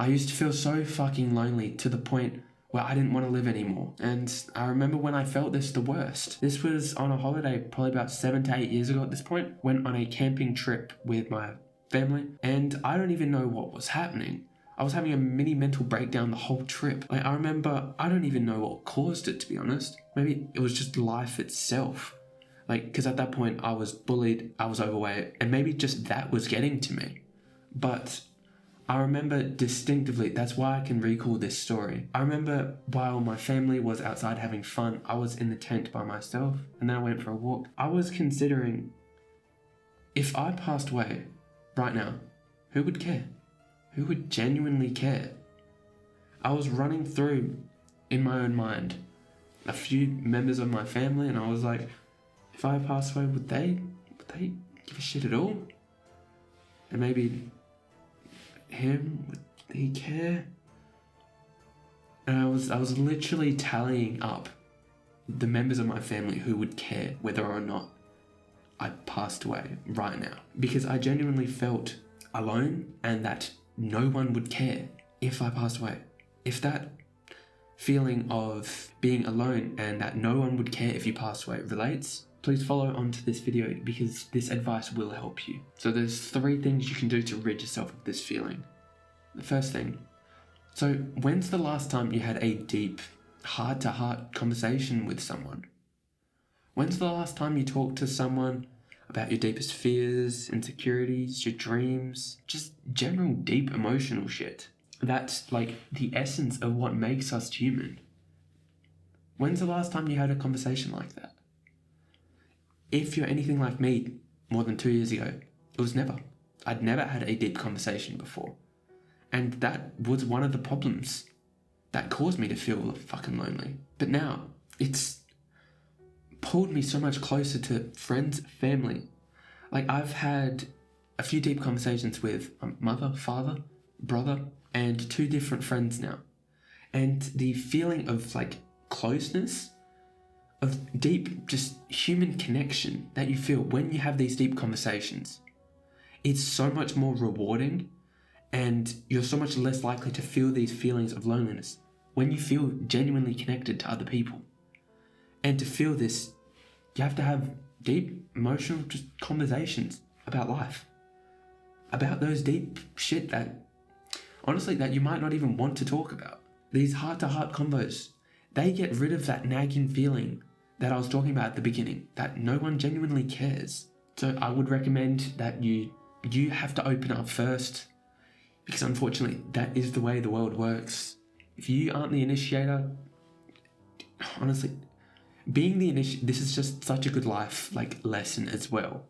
I used to feel so fucking lonely to the point where I didn't want to live anymore. And I remember when I felt this the worst. This was on a holiday probably about 7 to 8 years ago at this point. Went on a camping trip with my family, and I don't even know what was happening. I was having a mini mental breakdown the whole trip. Like, I remember, I don't even know what caused it, to be honest. Maybe it was just life itself. Like, because at that point I was bullied, I was overweight, and maybe just that was getting to me. But I remember distinctively, that's why I can recall this story. I remember while my family was outside having fun, I was in the tent by myself, and then I went for a walk. I was considering, if I passed away right now, who would care? Who would genuinely care? I was running through, in my own mind, a few members of my family, and I was like, if I passed away, would they give a shit at all? And maybe him, would he care? And I was literally tallying up the members of my family who would care whether or not I passed away right now, because I genuinely felt alone and that no one would care if I passed away. If that feeling of being alone and that no one would care if you passed away relates, please follow on to this video because this advice will help you. So there's 3 things you can do to rid yourself of this feeling. The first thing, so when's the last time you had a deep, heart-to-heart conversation with someone? When's the last time you talked to someone about your deepest fears, insecurities, your dreams, just general deep emotional shit? That's like the essence of what makes us human. When's the last time you had a conversation like that? If you're anything like me, more than 2 years ago, it was never. I'd never had a deep conversation before. And that was one of the problems that caused me to feel fucking lonely. But now, it's pulled me so much closer to friends, family. Like, I've had a few deep conversations with my mother, father, brother, and 2 different friends now. And the feeling of like closeness, of deep, just human connection that you feel when you have these deep conversations, it's so much more rewarding, and you're so much less likely to feel these feelings of loneliness when you feel genuinely connected to other people. And to feel this, you have to have deep, emotional just conversations about life. About those deep shit that, honestly, that you might not even want to talk about. These heart-to-heart convos, they get rid of that nagging feeling that I was talking about at the beginning, that no one genuinely cares. So I would recommend that you have to open up first, because unfortunately, that is the way the world works. If you aren't the initiator, honestly, being the this is just such a good life lesson as well.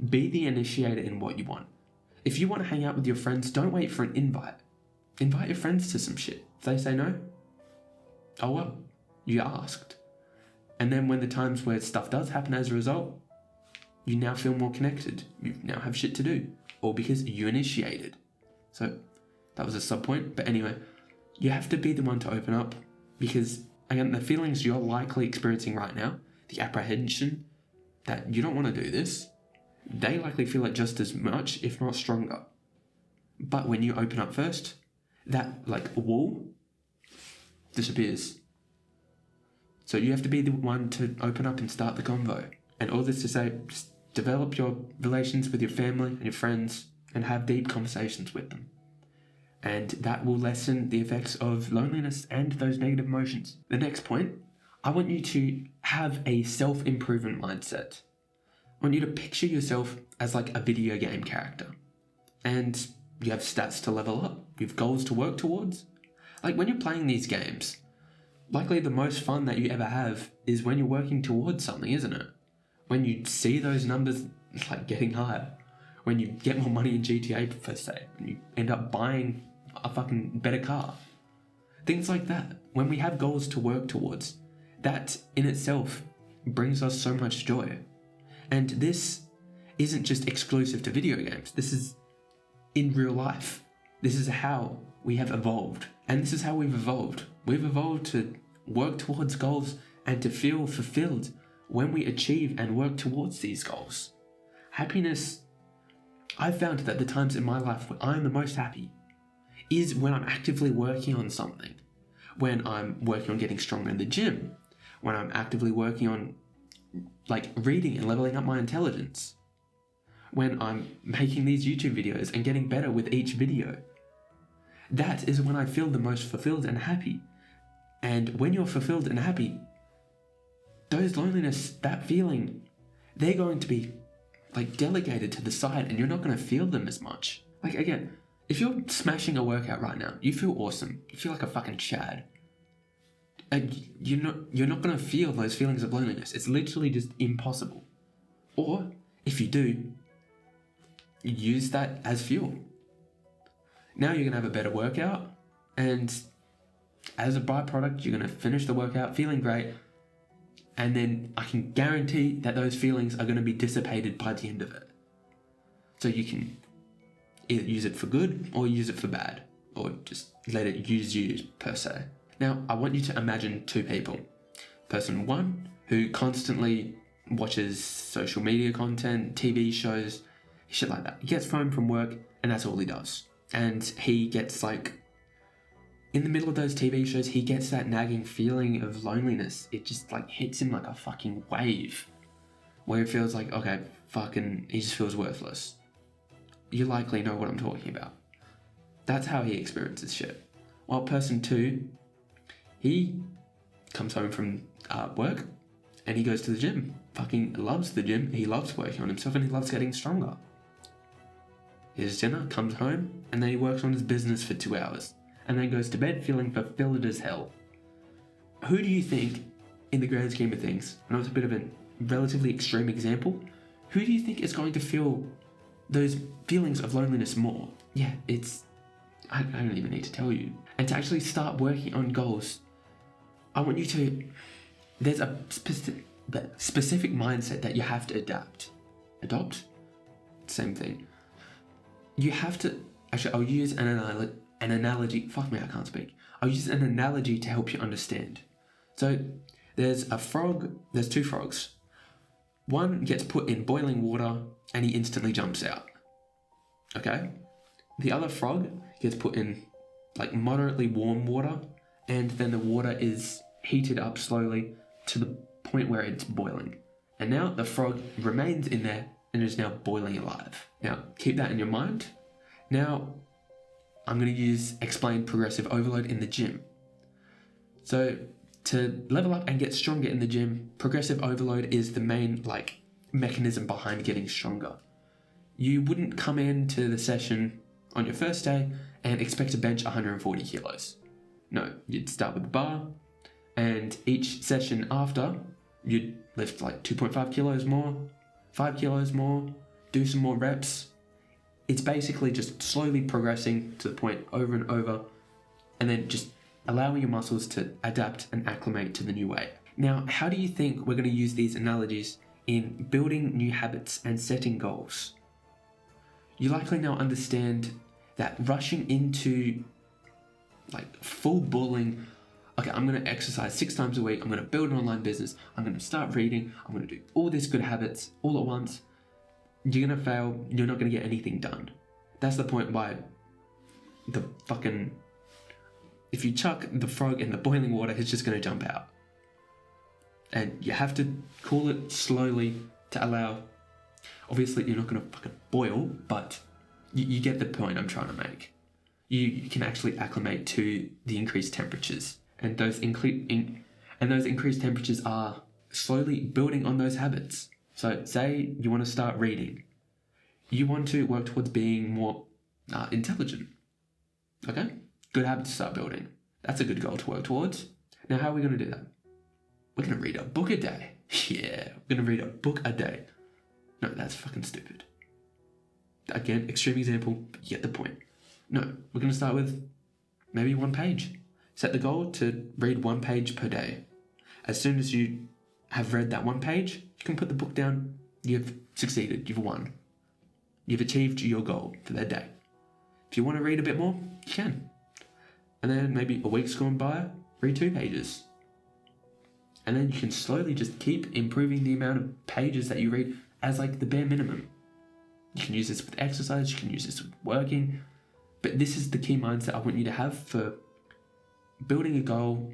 Be the initiator in what you want. If you want to hang out with your friends, don't wait for an invite. Invite your friends to some shit. If they say no, oh well, you asked. And then when the times where stuff does happen as a result, you now feel more connected. You now have shit to do. All because you initiated. So that was a sub point. But anyway, you have to be the one to open up, because again, the feelings you're likely experiencing right now, the apprehension that you don't want to do this, they likely feel it just as much, if not stronger. But when you open up first, that wall disappears. So you have to be the one to open up and start the convo. And all this to say, just develop your relations with your family and your friends and have deep conversations with them. And that will lessen the effects of loneliness and those negative emotions. The next point, I want you to have a self-improvement mindset. I want you to picture yourself as like a video game character. And you have stats to level up. You have goals to work towards. Like when you're playing these games, likely the most fun that you ever have is when you're working towards something, isn't it? When you see those numbers getting higher. When you get more money in GTA per se. And you end up buying a fucking better car. Things like that. When we have goals to work towards, that in itself brings us so much joy. And this isn't just exclusive to video games. This is in real life. This is how we have evolved. And this is how we've evolved. We've evolved to work towards goals and to feel fulfilled when we achieve and work towards these goals. Happiness, I've found that the times in my life where I'm the most happy is when I'm actively working on something, when I'm working on getting stronger in the gym, when I'm actively working on like reading and leveling up my intelligence, when I'm making these YouTube videos and getting better with each video. That is when I feel the most fulfilled and happy. And when you're fulfilled and happy, those loneliness, that feeling, they're going to be like delegated to the side and you're not going to feel them as much. Like again, if you're smashing a workout right now, you feel awesome. You feel like a fucking Chad. And you're not going to feel those feelings of loneliness. It's literally just impossible. Or if you do, use that as fuel. Now you're going to have a better workout, and as a byproduct, you're going to finish the workout feeling great, and then I can guarantee that those feelings are going to be dissipated by the end of it. So you can either use it for good or use it for bad, or just let it use you per se. Now, I want you to imagine two people. Person one, who constantly watches social media content, TV shows, shit like that. He gets home from work and that's all he does. And he gets like, in the middle of those TV shows, he gets that nagging feeling of loneliness. It just like hits him like a fucking wave, where it feels like, okay, fucking, he just feels worthless. You likely know what I'm talking about. That's how he experiences shit. While person two, he comes home from work and he goes to the gym. Fucking loves the gym. He loves working on himself and he loves getting stronger. His dinner, comes home, and then he works on his business for 2 hours, and then goes to bed feeling fulfilled as hell. Who do you think, in the grand scheme of things, I know it's a bit of a relatively extreme example, who do you think is going to feel those feelings of loneliness more? Yeah, I don't even need to tell you. And to actually start working on goals, I want you to, there's a specific mindset that you have to adapt. Adopt? Same thing. You have to, actually I'll use an analogy, fuck me, I can't speak. I'll use an analogy to help you understand. So there's two frogs. One gets put in boiling water and he instantly jumps out. Okay? The other frog gets put in like moderately warm water and then the water is heated up slowly to the point where it's boiling. And now the frog remains in there and is now boiling alive. Now, keep that in your mind. Now, I'm going to explain progressive overload in the gym. So, to level up and get stronger in the gym, progressive overload is the main, mechanism behind getting stronger. You wouldn't come into the session on your first day and expect to bench 140 kilos. No, you'd start with the bar, and each session after, you'd lift 2.5 kilos more, 5 kilos more, do some more reps. It's basically just slowly progressing to the point over and over, and then just allowing your muscles to adapt and acclimate to the new weight. Now, how do you think we're going to use these analogies in building new habits and setting goals? You likely now understand that rushing into full bullying, okay, I'm going to exercise 6 times a week, I'm going to build an online business, I'm going to start reading, I'm going to do all these good habits all at once, you're going to fail, you're not going to get anything done. That's the point why if you chuck the frog in the boiling water, it's just going to jump out. And you have to cool it slowly to allow, obviously you're not going to fucking boil, but you get the point I'm trying to make. You can actually acclimate to the increased temperatures. And those increased temperatures are slowly building on those habits. So say you want to start reading. You want to work towards being more intelligent. Okay? Good habit to start building. That's a good goal to work towards. Now, how are we going to do that? We're going to read a book a day. Yeah, we're going to read a book a day. No, that's fucking stupid. Again, extreme example, but you get the point. No, we're going to start with maybe 1 page. Set the goal to read 1 page per day. As soon as you have read that 1 page, you can put the book down. You've succeeded. You've won. You've achieved your goal for that day. If you want to read a bit more, you can. And then maybe a week's gone by, read 2 pages. And then you can slowly just keep improving the amount of pages that you read as the bare minimum. You can use this with exercise, you can use this with working. But this is the key mindset I want you to have for building a goal,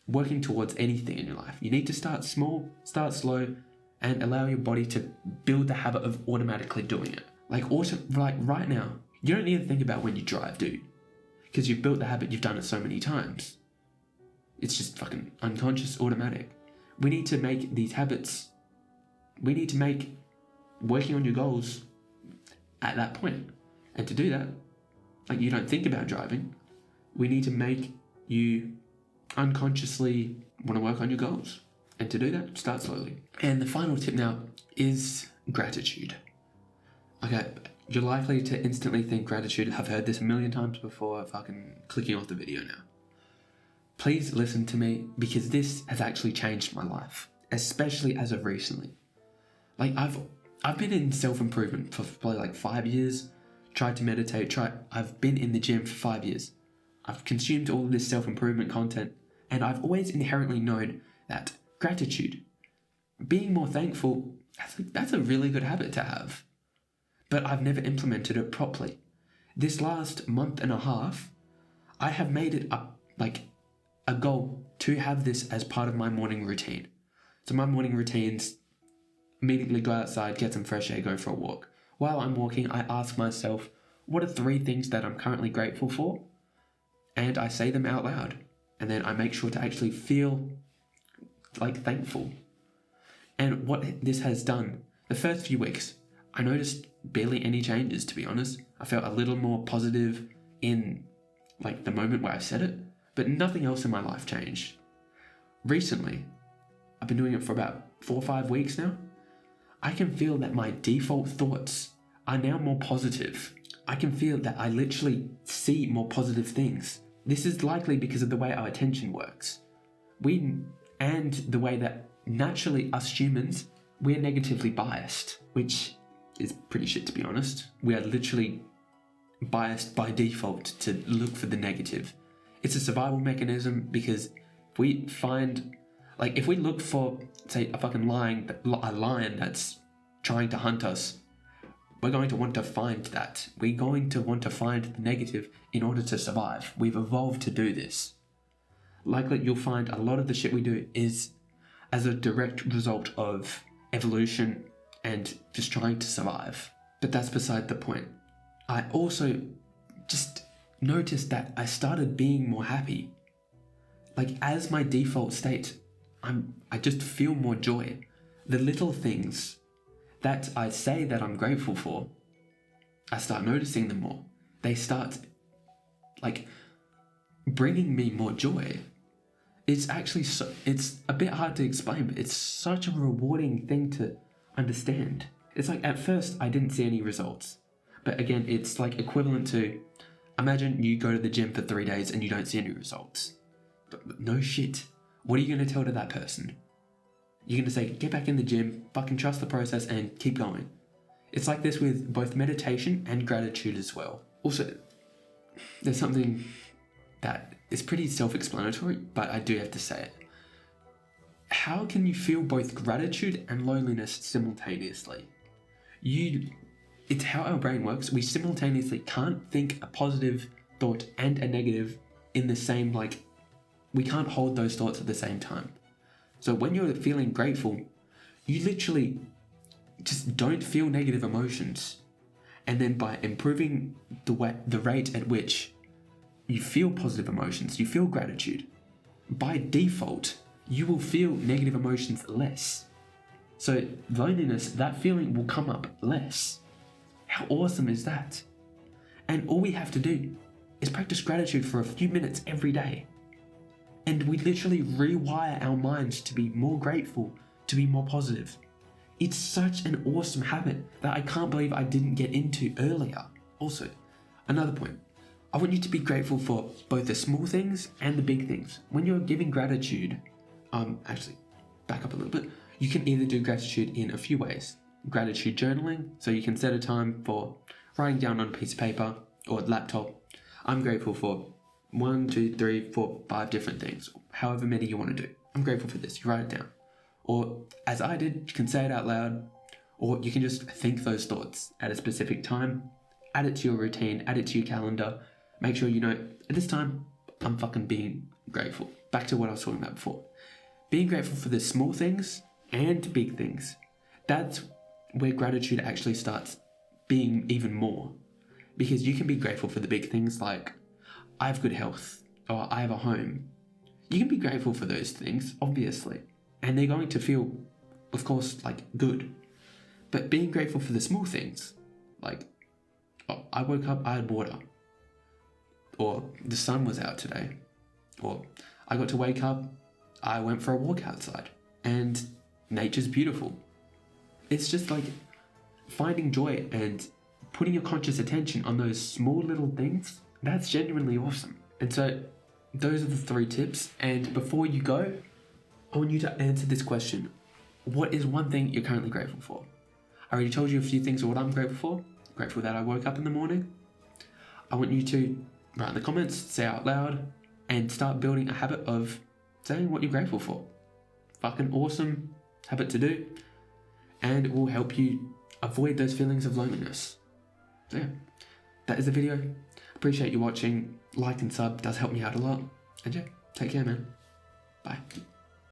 working towards anything in your life. You need to start small, start slow, and allow your body to build the habit of automatically doing it. Like right now, you don't need to think about when you drive, do you? Because you've built the habit, you've done it so many times. It's just fucking unconscious, automatic. We need to make these habits, we need to make working on your goals at that point. And to do that, like you don't think about driving, we need to make you unconsciously want to work on your goals. And to do that, start slowly. And the final tip now is gratitude. Okay, you're likely to instantly think gratitude. I've heard this a million times before fucking clicking off the video now. Please listen to me, because this has actually changed my life, especially as of recently. Like I've been in self-improvement for probably like 5 years, tried to meditate, I've been in the gym for 5 years. I've consumed all of this self-improvement content, and I've always inherently known that gratitude, being more thankful, that's a really good habit to have. But I've never implemented it properly. This last month and a half, I have made it a goal to have this as part of my morning routine. So my morning routines, immediately go outside, get some fresh air, go for a walk. While I'm walking, I ask myself, what are 3 things that I'm currently grateful for? And I say them out loud. And then I make sure to actually feel like thankful. And what this has done, the first few weeks, I noticed barely any changes, to be honest. I felt a little more positive in like the moment where I said it, but nothing else in my life changed. Recently, I've been doing it for about 4 or 5 weeks now. I can feel that my default thoughts are now more positive. I can feel that I literally see more positive things. This is likely because of the way our attention works. And the way that naturally us humans, we're negatively biased, which is pretty shit, to be honest. We are literally biased by default to look for the negative. It's a survival mechanism, because if we look for, say, a lion that's trying to hunt us, we're going to want to find that. We're going to want to find the negative in order to survive. We've evolved to do this. Likely you'll find a lot of the shit we do is as a direct result of evolution and just trying to survive. But that's beside the point. I also just noticed that I started being more happy. Like, as my default state, I just feel more joy. The little things that I say that I'm grateful for, I start noticing them more. They start bringing me more joy. It's actually it's a bit hard to explain, but it's such a rewarding thing to understand. It's like, at first I didn't see any results, but again, it's like equivalent to, imagine you go to the gym for 3 days and you don't see any results. No shit. What are you going to tell to that person? You're going to say, get back in the gym, fucking trust the process, and keep going. It's like this with both meditation and gratitude as well. Also, there's something that is pretty self-explanatory, but I do have to say it. How can you feel both gratitude and loneliness simultaneously? It's how our brain works. We simultaneously can't think a positive thought and a negative in the same, we can't hold those thoughts at the same time. So when you're feeling grateful, you literally just don't feel negative emotions. And then by improving the rate at which you feel positive emotions, you feel gratitude, by default, you will feel negative emotions less. So loneliness, that feeling will come up less. How awesome is that? And all we have to do is practice gratitude for a few minutes every day. And we literally rewire our minds to be more grateful, to be more positive. It's such an awesome habit that I can't believe I didn't get into earlier. Also, another point. I want you to be grateful for both the small things and the big things. When you're giving gratitude, actually, back up a little bit. You can either do gratitude in a few ways. Gratitude journaling, so you can set a time for writing down on a piece of paper or laptop. I'm grateful for 1, 2, 3, 4, 5 different things, however many you want to do. I'm grateful for this, you write it down. Or, as I did, you can say it out loud, or you can just think those thoughts at a specific time, Add it to your routine, add it to your calendar. Make sure you know, at this time, I'm fucking being grateful. Back to what I was talking about before. Being grateful for the small things and big things. That's where gratitude actually starts being even more. Because you can be grateful for the big things like, I have good health, or I have a home. You can be grateful for those things, obviously. And they're going to feel, of course, like good. But being grateful for the small things, like, oh, I woke up, I had water. Or the sun was out today. Or I got to wake up, I went for a walk outside. And nature's beautiful. It's just like finding joy and putting your conscious attention on those small little things. That's genuinely awesome. And so those are the 3 tips. And before you go, I want you to answer this question. What is one thing you're currently grateful for? I already told you a few things of what I'm grateful for. Grateful that I woke up in the morning. I want you to write in the comments, say out loud, and start building a habit of saying what you're grateful for. Fucking awesome habit to do. And it will help you avoid those feelings of loneliness. So yeah, that is the video. Appreciate you watching. Like and sub does help me out a lot. And yeah, take care, man. Bye.